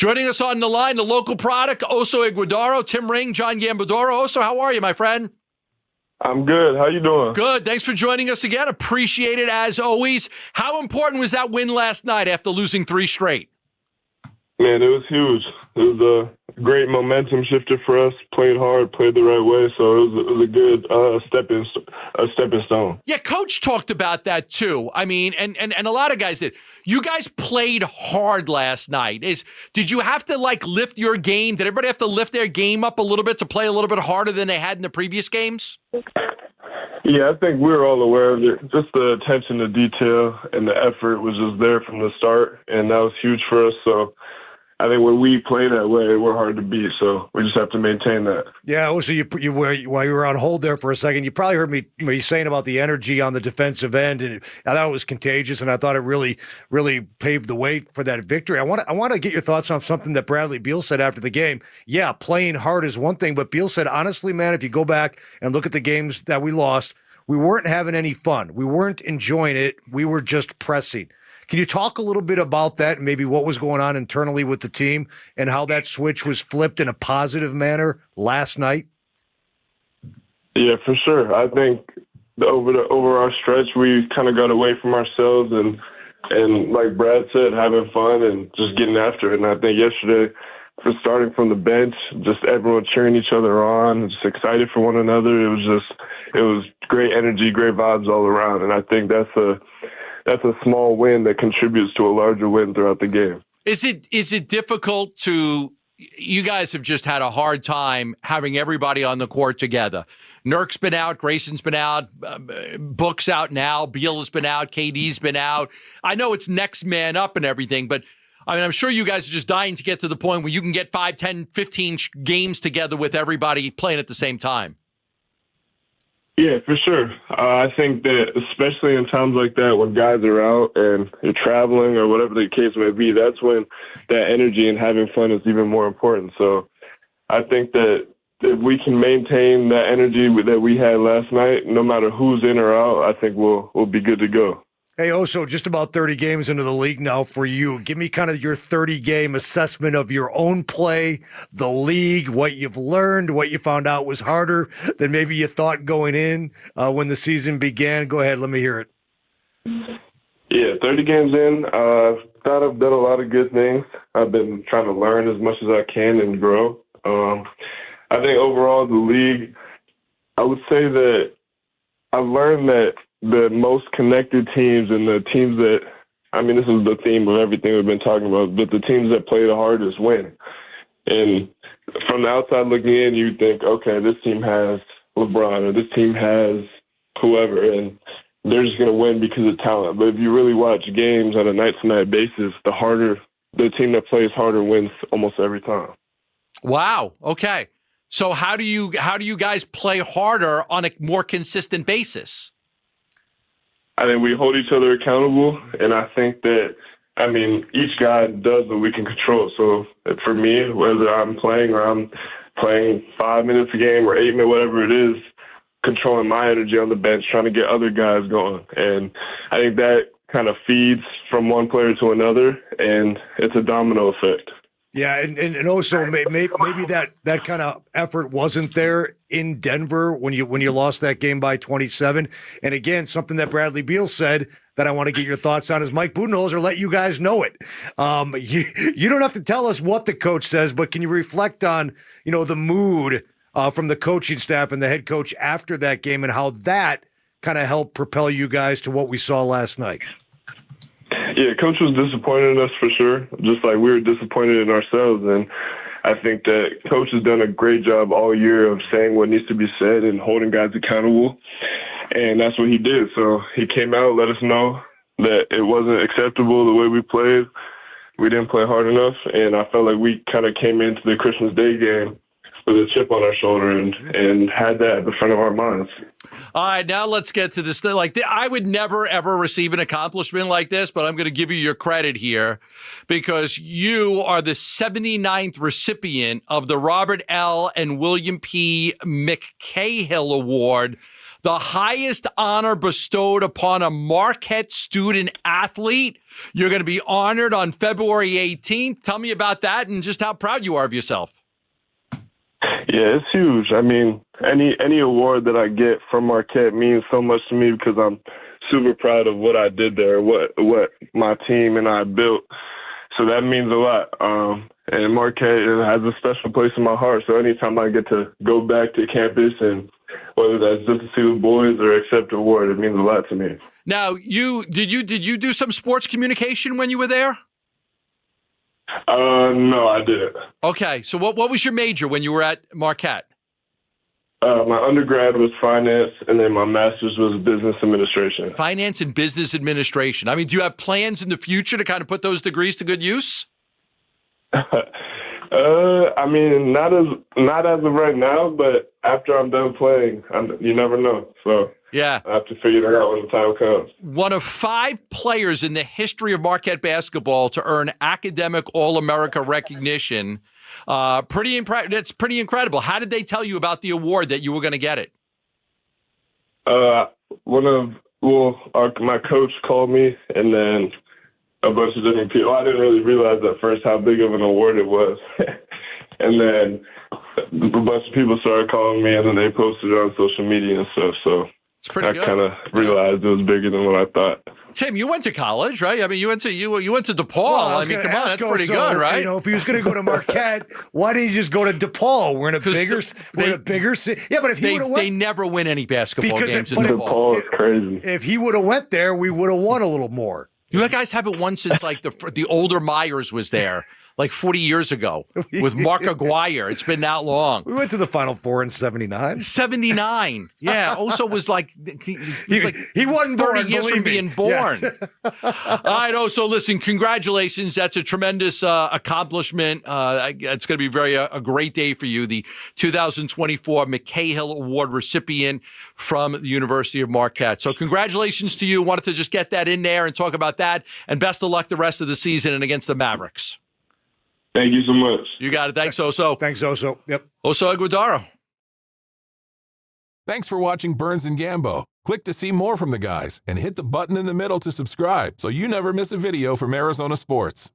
Joining us on the line, the local product, Oso Ighodaro, Tim Ring, John Gambadoro. Oso, how are you, my friend? I'm good. How you doing? Good. Thanks for joining us again. Appreciate it as always. How important was that win last night after losing 3 straight? Man, it was huge. It was a great momentum shifter for us. Played hard, played the right way, so it was a good stepping stone. Yeah, Coach talked about that too. I mean, and a lot of guys did. You guys played hard last night. Did you have to lift your game? Did everybody have to lift their game up a little bit to play a little bit harder than they had in the previous games? Yeah, I think we were all aware of it. Just the attention to detail and the effort was just there from the start, and that was huge for us. So I think when we play that way, we're hard to beat, so we just have to maintain that. Yeah, also, while you were on hold there for a second, you probably heard me saying about the energy on the defensive end, and I thought it was contagious, and I thought it really, really paved the way for that victory. I want to get your thoughts on something that Bradley Beal said after the game. Yeah, playing hard is one thing, but Beal said, honestly, man, if you go back and look at the games that we lost, we weren't having any fun. We weren't enjoying it. We were just pressing. Can you talk a little bit about that and maybe what was going on internally with the team and how that switch was flipped in a positive manner last night? Yeah, for sure. I think over our stretch, we kind of got away from ourselves and like Brad said, having fun and just getting after it. And I think yesterday, for starting from the bench, just everyone cheering each other on, just excited for one another. It was great energy, great vibes all around. And I think that's a small win that contributes to a larger win throughout the game. Is it difficult to – you guys have just had a hard time having everybody on the court together. Nurk's been out, Grayson's been out, Book's out now, Beal has been out, KD's been out. I know it's next man up and everything, but I mean, I'm sure you guys are just dying to get to the point where you can get 5, 10, 15 games together with everybody playing at the same time. Yeah, for sure. I think that especially in times like that when guys are out and you're traveling or whatever the case may be, that's when that energy and having fun is even more important. So I think that if we can maintain that energy that we had last night, no matter who's in or out, I think we'll be good to go. Hey, Oso, just about 30 games into the league now for you. Give me kind of your 30-game assessment of your own play, the league, what you've learned, what you found out was harder than maybe you thought going in when the season began. Go ahead, let me hear it. Yeah, 30 games in. I thought I've done a lot of good things. I've been trying to learn as much as I can and grow. I think overall the league, I would say that I've learned that the most connected teams and the teams that, I mean, this is the theme of everything we've been talking about, but the teams that play the hardest win. And from the outside looking in, you think, okay, this team has LeBron or this team has whoever, and they're just going to win because of talent. But if you really watch games on a night-to-night basis, the team that plays harder wins almost every time. Wow. Okay. So how do you guys play harder on a more consistent basis? I think we hold each other accountable, and I think that, I mean, each guy does what we can control. So for me, whether I'm playing or I'm playing 5 minutes a game or 8 minutes, whatever it is, controlling my energy on the bench, trying to get other guys going. And I think that kind of feeds from one player to another, and it's a domino effect. Yeah, and also maybe that kind of effort wasn't there in Denver when you lost that game by 27. And again, something that Bradley Beal said that I want to get your thoughts on is Mike Budenholzer let you guys know it. You don't have to tell us what the coach says, but can you reflect on the mood from the coaching staff and the head coach after that game and how that kind of helped propel you guys to what we saw last night? Yeah, Coach was disappointed in us for sure, just like we were disappointed in ourselves. And I think that Coach has done a great job all year of saying what needs to be said and holding guys accountable. And that's what he did. So he came out, let us know that it wasn't acceptable the way we played. We didn't play hard enough. And I felt like we kind of came into the Christmas Day game with a chip on our shoulder and had that at the front of our minds. All right, now let's get to this. I would never, ever receive an accomplishment like this, but I'm going to give you your credit here because you are the 79th recipient of the Robert L. and William P. McCahill Award, the highest honor bestowed upon a Marquette student athlete. You're going to be honored on February 18th. Tell me about that and just how proud you are of yourself. Yeah, it's huge. I mean, any award that I get from Marquette means so much to me because I'm super proud of what I did there, what my team and I built. So that means a lot. And Marquette has a special place in my heart. So anytime I get to go back to campus, and whether that's just to see the boys or accept an award, it means a lot to me. Now, did you do some sports communication when you were there? No, I didn't. Okay, so what was your major when you were at Marquette? My undergrad was finance, and then my master's was business administration. Finance and business administration. I mean, do you have plans in the future to kind of put those degrees to good use? I mean, not as of right now, but after I'm done playing, you never know. So yeah, I have to figure that out when the time comes. One of 5 players in the history of Marquette basketball to earn academic All-America recognition. That's pretty incredible. How did they tell you about the award that you were going to get it? My coach called me, and then a bunch of different people. I didn't really realize at first how big of an award it was. And then a bunch of people started calling me, and then they posted it on social media and stuff. So it's pretty I good. kind of realized it was bigger than what I thought. Tim, you went to college, right? I mean, you went to DePaul. Well, I mean, come on, that's pretty good, right? You know, if he was going to go to Marquette, why didn't he just go to DePaul? We're in a bigger city. Yeah, but if he would have went, they never win any basketball games in DePaul DePaul. is crazy. If he would have went there, we would have won a little more. You guys haven't won since like the older Myers was there, like 40 years ago with Mark Aguirre. It's been that long. We went to the Final Four in 79. 79. Yeah. Oso was like he wasn't 30 born, years from being born. Yes. All right, Oso, listen, congratulations. That's a tremendous accomplishment. It's going to be a great day for you. The 2024 McCahill Award recipient from the University of Marquette. So congratulations to you. Wanted to just get that in there and talk about that. And best of luck the rest of the season and against the Mavericks. Thank you so much. You got it. Thanks, Oso. Thanks, Oso. Yep. Oso Ighodaro. Thanks for watching Burns and Gambo. Click to see more from the guys and hit the button in the middle to subscribe so you never miss a video from Arizona sports.